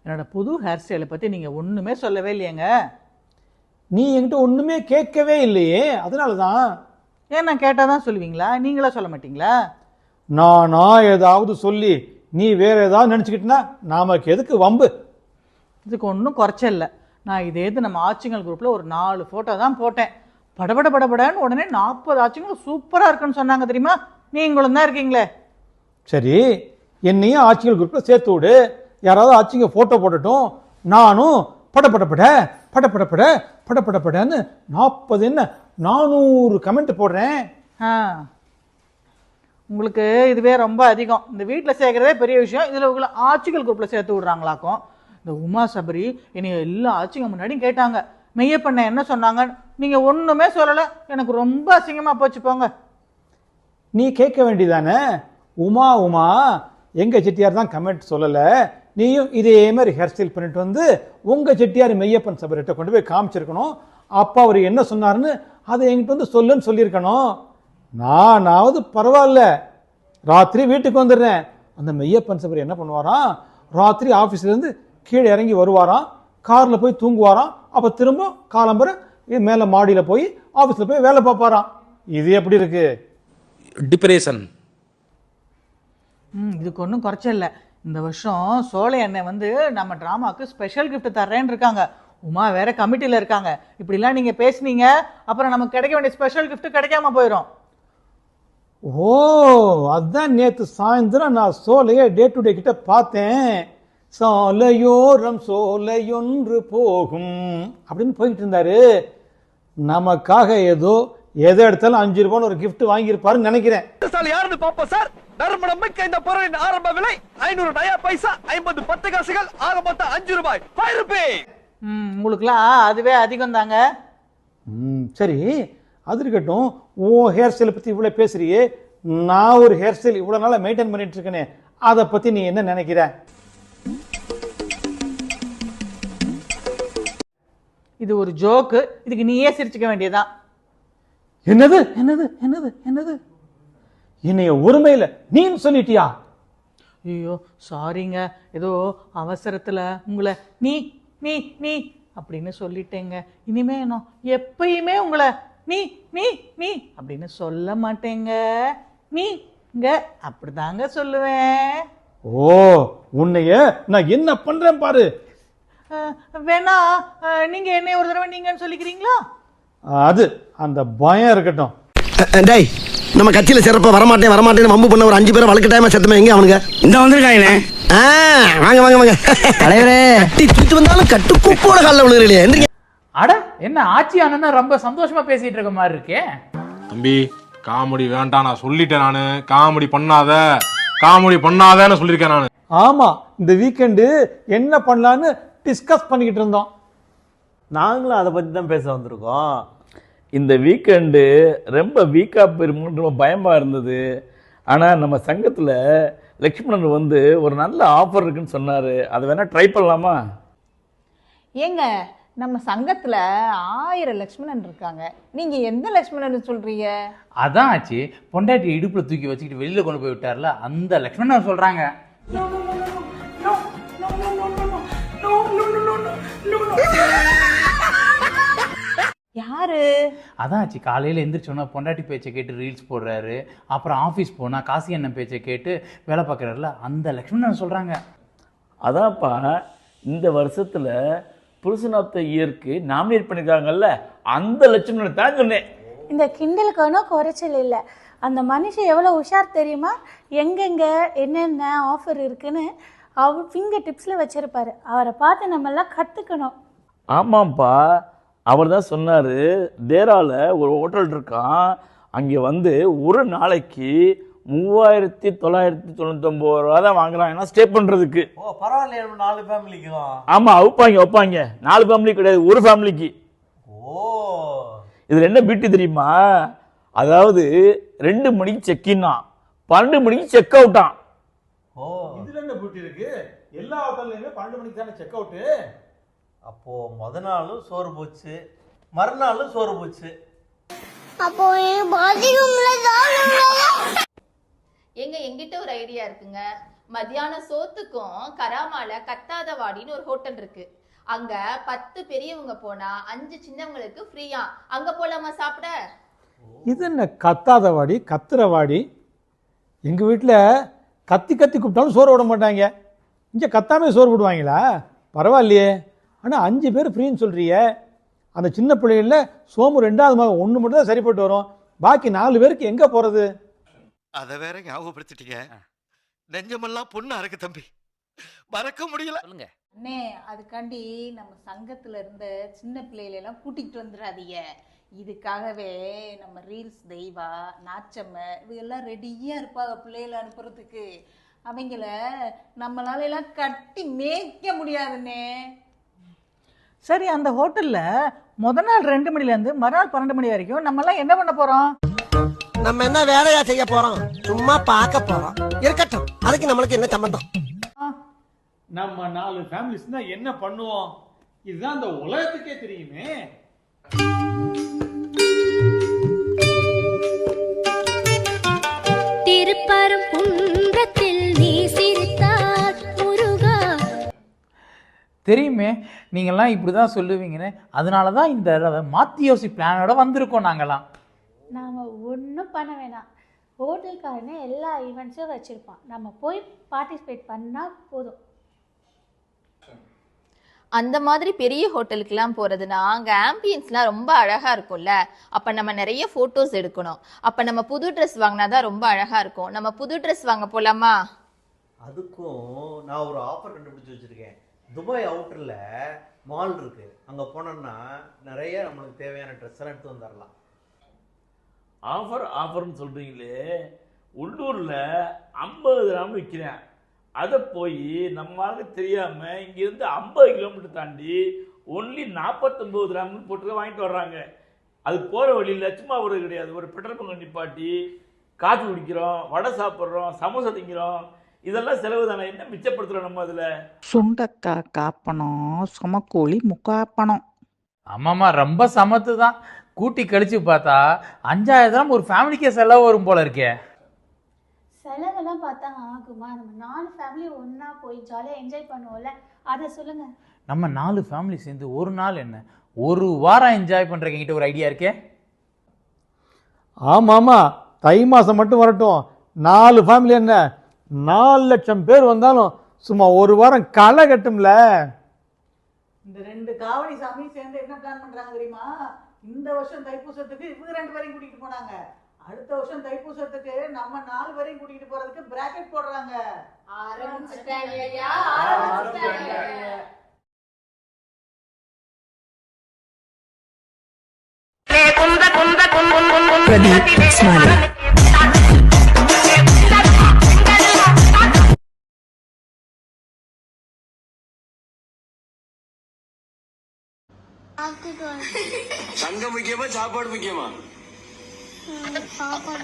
என்னோட புது ஹேர் ஸ்டைலை பற்றி நீங்கள் ஒன்றுமே சொல்லவே இல்லையேங்க. நீ என்கிட்ட ஒன்றுமே கேட்கவே இல்லையே, அதனால தான். ஏன் நான் கேட்டால் தான் சொல்லுவீங்களா? நீங்களா சொல்ல மாட்டீங்களா? நானா ஏதாவது சொல்லி நீ வேற ஏதாவது நினச்சிக்கிட்டனா நமக்கு எதுக்கு வம்பு? இதுக்கு ஒன்றும் குறைச்சல. நான் இதே நம்ம ஆச்சிங்கள் குரூப்பில் ஒரு 4 ஃபோட்டோ தான் போட்டேன். படபடன்னு உடனே 40 ஆச்சிங்களும் சூப்பராக இருக்குன்னு சொன்னாங்க தெரியுமா? நீங்களும் தான் இருக்கீங்களே. சரி, என்னையும் ஆட்சிகள் குரூப்பில் சேர்த்து விடு. யாராவது ஆட்சிங்க ஃபோட்டோ போடட்டும். நானும் படப்படன்னு 40 என்ன 400 கமெண்ட் போடுறேன். உங்களுக்கு இதுவே ரொம்ப அதிகம். இந்த வீட்டில் சேர்க்குறதே பெரிய விஷயம், இதில் உங்களை ஆட்சிகள் குரூப்பில் சேர்த்து விடுறாங்களாக்கும். இந்த உமா சபரி என்னை எல்லா ஆட்சிங்க முன்னாடியும் கேட்டாங்க, மெய்யப்பண்ண என்ன சொன்னாங்க? நீங்கள் ஒன்றுமே சொல்லலை. எனக்கு ரொம்ப அசிங்கமாக போச்சு போங்க. நீ கேட்க வேண்டியதானே, உமா எங்கள் செட்டியார் தான் கமெண்ட் சொல்லலை, நீயும் இதே மாதிரி ஹேர் ஸ்டைல் பண்ணிட்டு வந்து உங்கள் செட்டியார் மெய்யப்பன் சபரிட்ட கொண்டு போய் காமிச்சிருக்கணும். அப்பா அவர் என்ன சொன்னார்னு அதை என்கிட்ட வந்து சொல்லுன்னு சொல்லியிருக்கணும். நானாவது பரவாயில்ல, ராத்திரி வீட்டுக்கு வந்துடுறேன். அந்த மெய்யப்பன் சபரி என்ன பண்ணுவாராம், ராத்திரி ஆஃபீஸ்லேருந்து கீழே இறங்கி வருவாராம், காரில் போய் தூங்குவாராம். அப்போ திரும்ப காலம்பரை மேலே மாடியில் போய் ஆஃபீஸில் போய் வேலை பார்ப்பாராம். இது எப்படி இருக்கு? டிப்ரெஷன். இதுக்கு ஒன்றும் குறைச்சல. இந்த வருஷம் சோலை அண்ணன் வந்து நம்ம ட்ராமாவுக்கு ஸ்பெஷல் கிஃப்ட் தர்றேன்னு இருக்காங்க. உமா வேற கமிட்டியில் இருக்காங்க. இப்படிலாம் நீங்கள் பேசுனீங்க, அப்புறம் நமக்கு கிடைக்க வேண்டிய ஸ்பெஷல் கிஃப்ட் கிடைக்காம போயிடும். ஓ, அதான் நேற்று சாயந்தரம் நான் சோலையை டே டு டே கிட்ட பார்த்தேன். சாலையோரம் சோலையொன்று போகும் அப்படின்னு போயிட்டு இருந்தாரு. நமக்காக ஏதோ எதை எடுத்தாலும் 5 ரூபான்னு ஒரு கிஃப்ட் வாங்கியிருப்பாருன்னு நினைக்கிறேன். யாருன்னு பாப்போம் சார். நறுமணம் மிக்க இந்த பொருளின் ஆரம்ப விலை 500 நயா பைசா, 50 10 காசுகள், ஆக மொத்தம் 5 ரூபாய், 5 ரூபாய். உங்களுக்குலாம் அதுவே அதிகம் தாங்க. சரி, அது இருக்கட்டும். உன் ஹேர் ஸ்டைலை பற்றி இவ்வளோ பேசுறியே, நான் ஒரு ஹேர் ஸ்டைல் இவ்வளோ நாளாக மெயின்டைன் பண்ணிட்டு இருக்கேனே, அதை பற்றி நீ என்ன நினைக்கிற? இது ஒரு ஜோக்கு, இதுக்கு நீயே சிரிச்சுக்க வேண்டியதான். என்னது என்னது என்னது என்னது என்னைய ஒருமையில நீன்னு சொல்லிட்டியா? ஐயோ சாரிங்க, ஏதோ அவசரத்தில் உங்களை நீ நீ நீ அப்படின்னு சொல்லிட்டேங்க. இனிமே என்ன எப்பயுமே உங்களை நீ நீ நீ அப்படின்னு சொல்ல மாட்டேங்க. நீங்க அப்படிதாங்க சொல்லுவேன். ஓ, உன்னைய நான் என்ன பண்றேன் பாரு. வேணா நீங்க என்னை ஒரு தடவை நீங்கன்னு சொல்லிக்கிறீங்களா? அது அந்த பயம் இருக்கட்டும். டேய், நம்ம கட்சியில சிறப்பா வரமாட்டேன்னு வம்பு பண்ண ஒரு 5 பேரை வழக்கு டைமா செத்துமே எங்க அவனுங்க? இந்த வந்திருக்காங்களே. வாங்க தலைவரே. தூக்கிட்டு வந்தாலும் கட்டுக்கூப்போட காலில் விழுகிறீங்களே. அட, என்ன ஆட்சி ஆனா ரொம்ப சந்தோஷமா பேசிட்டு இருக்க மாதிரி இருக்கே. தம்பி, காமெடி வேண்டாம், நான் சொல்லிட்டேன். நானு காமெடி பண்ணாதேன்னு சொல்லியிருக்கேன் நானு. ஆமா, இந்த வீக்கெண்டு என்ன பண்ணலான்னு டிஸ்கஸ் பண்ணிக்கிட்டு இருந்தோம். நாங்களும் அதை பற்றி தான் பேச வந்திருக்கோம். இந்த வீக்கெண்டு ரொம்ப வீக்காக போயிருமோன்னு ரொம்ப பயமாக இருந்தது. ஆனால் நம்ம சங்கத்தில் லக்ஷ்மணன் வந்து ஒரு நல்ல ஆஃபர் இருக்குன்னு சொன்னார். அதை வேணால் ட்ரை பண்ணலாமா? ஏங்க, நம்ம சங்கத்தில் 1000 லக்ஷ்மணன் இருக்காங்க. நீங்கள் எந்த லக்ஷ்மணன் சொல்கிறீங்க? அதான் ஆச்சு, பொண்டாட்டி இடுப்புல தூக்கி வச்சுக்கிட்டு வெளியில கொண்டு போய் விட்டார்ல, அந்த லக்ஷ்மணன் சொல்றாங்க. யாரு? அதான் ஆச்சு, காலையில் எந்திரிச்சோன்னா பொண்டாட்டி பேச்சை கேட்டு ரீல்ஸ் போடுறாரு, அப்புறம் ஆஃபீஸ் போனால் காசி அண்ணன் பேச்சை கேட்டு வேலை பார்க்குறாருல, அந்த லக்ஷ்மணன் சொல்கிறாங்க. அதான்ப்பா, இந்த வருஷத்தில் புருஷன் ஆஃப் த இயருக்கு நாமினேட் பண்ணியிருக்காங்கல்ல, அந்த லட்சுமணன் தான் சொன்னேன். இந்த கிண்டலுக்கு ஒன்றும் குறைச்சல் இல்லை. அந்த மனுஷன் எவ்வளோ உஷார் தெரியுமா? எங்கெங்கே என்னென்ன ஆஃபர் இருக்குன்னு அவர் ஃபிங்கர் டிப்ஸில் வச்சுருப்பாரு. அவரை பார்த்து நம்மெல்லாம் கற்றுக்கணும். ஆமாம்ப்பா, அவர் தான் சொன்னார், தேராவில் ஒரு ஹோட்டல் இருக்கான், அங்கே வந்து ஒரு நாளைக்கு 3999 ரூபா தான் வாங்குறாங்கன்னா ஸ்டே பண்ணுறதுக்கு. ஓ பரவாயில்லையே, 4 ஃபேமிலிக்கும். ஆமாம், வைப்பாங்க 4 ஃபேமிலி கிடையாது, ஒரு ஃபேமிலிக்கு. ஓ, இதில் என்ன பியூட்டி தெரியுமா? அதாவது 2 மணிக்கு செக்இன்னா 12 மணிக்கு செக் அவுட்டான். ஓ, இதுல என்ன பியூட்டி இருக்கு? எல்லா ஹோட்டல்லையுமே 12 மணிக்கு தானே செக் அவுட்டு. அப்போ முத நாளும் சோறு போச்சு, மறுநாளும் சோறு போச்சு. அப்போ எங்கிட்ட ஒரு ஐடியா இருக்குங்க. மத்தியான சோத்துக்கும் கராமால கத்தாத வாடின்னு ஒரு ஹோட்டல் இருக்கு. அங்க 10 பெரியவங்க போனா 5 சின்னவங்களுக்கு ஃப்ரீயா. அங்க போலாமா சாப்பிட? இது என்ன கத்தாத வாடி கத்துற வாடி? எங்க வீட்டில் கத்தி கத்தி கூப்பிட்டாலும் சோறு விட மாட்டாங்க. இங்கே கத்தாமே சோறு போடுவாங்களா? பரவாயில்லையே. ஆனால் 5 பேர் ஃப்ரீன்னு சொல்றிய. அந்த சின்ன பிள்ளைகளில் சோமு 2வது மகன் 1 மட்டும் தான் சரிப்பட்டு வரும். பாக்கி 4 பேருக்கு எங்கே போகிறது? அதை வேற ஞாபகப்படுத்திட்டீங்க. நெஞ்சமெல்லாம் பொண்ணா இருக்கு தம்பி, மறக்க முடியல. அண்ணே, அதுக்காண்டி நம்ம சங்கத்துல இருந்த சின்ன பிள்ளைகளை எல்லாம் கூட்டிகிட்டு வந்துடாதீங்க. இதுக்காகவே நம்ம ரீல்ஸ் தெய்வா, நாச்சம்ம இவங்கெல்லாம் ரெடியா இருப்பாங்க பிள்ளைகளை அனுப்புறதுக்கு. அவங்கள நம்மளால எல்லாம் கட்டி மேய்க்க முடியாதுண்ணே. சரி, அந்த ஹோட்டல்ல முதல் நாள் 2 மணிலேருந்து மறுநாள் 12 மணி வரைக்கும் நம்மலாம் என்ன பண்ண போறோம்? நம்ம என்ன வேலையா செய்ய போறோம்? சும்மா பார்க்க போறோம். இருக்கட்டும், அதுக்கு நம்மளுக்கு என்ன சம்பந்தம்? நம்ம 4 ஃபேமிலிஸ் தான் என்ன பண்ணுவோம்? இதுதான் அந்த உலகத்துக்கே தெரியுமே. திருப்பரங்குன்றத்தில் நீ சிரித்தால் முருகா. தெரியுமே, நீங்கள்லாம் இப்படி தான் சொல்லுவீங்கன்னு. அதனால தான் இந்த தடவை மாற்றி யோசி பிளானோட வந்திருக்கோம் நாங்களாம். நாம் ஒன்றும் பண்ண வேணாம். ஹோட்டல்காரனே எல்லா ஈவெண்ட்ஸும் வச்சுருப்பான். நம்ம போய் பார்ட்டிசிபேட் பண்ணால் போதும். அந்த மாதிரி பெரிய ஹோட்டலுக்குலாம் போறதுன்னா அங்க ஆம்பியன்ஸ்லாம் ரொம்ப அழகா இருக்கும்ல. அப்ப நம்ம நிறைய போட்டோஸ் எடுக்கணும். அப்ப நம்ம புது ட்ரெஸ் வாங்கினாதான் ரொம்ப அழகா இருக்கும். நம்ம புது ட்ரெஸ் வாங்க போலாமா? அதுக்கும் நான் ஒரு ஆஃபர் கண்டுபிடிச்சி வச்சிருக்கேன். துபாய் அவுட்டரில் மால் இருக்கு. அங்கே போனோம்னா நிறைய நம்மளுக்கு தேவையான ட்ரெஸ் எல்லாம் எடுத்து வந்துடலாம். ஆஃபர்னு சொல்றீங்களே, உள்ளூரில் 50 கிராம் விற்கிறேன். அதை போய் நம்மளால தெரியாம இங்கிருந்து 50 கிலோமீட்டர் தாண்டி ஒன்லி 49 கிராம்னு போட்டு வாங்கிட்டு வர்றாங்க. அது போற வழியில் சும்மா ஒரு கிடையாது. ஒரு பெட்ரோல் பங்க் நிப்பாட்டி காஃபி குடிக்கிறோம், வடை சாப்பிட்றோம், சமோசா திங்கிறோம். இதெல்லாம் செலவு தானே. என்ன மிச்சப்படுத்துறோம் நம்ம அதில்? சுண்டக்காய் காப்பணம், சமக்கோழி முக்காப்பணம். ஆமாம்மா, ரொம்ப சமத்து தான். கூட்டி கழிச்சு பார்த்தா 5000 ஒரு ஃபேமிலிக்கே செலவு வரும் போல இருக்கே. செலவெல்லாம் பார்த்தா ஆகுமா? நம்ம 4 ஃபேமிலி ஒன்றா போய் ஜாலியாக என்ஜாய் பண்ணுவோம்ல, அதை சொல்லுங்கள். நம்ம 4 ஃபேமிலி சேர்ந்து ஒரு நாள் என்ன, ஒரு வாரம் என்ஜாய் பண்ணுறவங்க கிட்ட ஒரு ஐடியா இருக்கே. ஆமாம்மா, தை மாதம் மட்டும் வரட்டும். 4 ஃபேமிலி என்ன 4 லட்சம் பேர் வந்தாலும் சும்மா ஒரு வாரம் களை கட்டும்ல. இந்த 2 காவடி சாமி சேர்ந்து என்ன பிளான் பண்றாங்க தெரியுமா? இந்த வருஷம் தைப்பூசத்துக்கு இவங்க 2 பேரையும் கூட்டிட்டு போனாங்க. அடுத்த வருஷம் தைப்பூசத்துக்கு நம்ம 4 பேரையும் கூட்டிட்டு போறதுக்கு பிராக்கெட் போடுறாங்க. சங்கம் முக்கியமா சாப்பாடு முக்கியமா? சாப்பாடு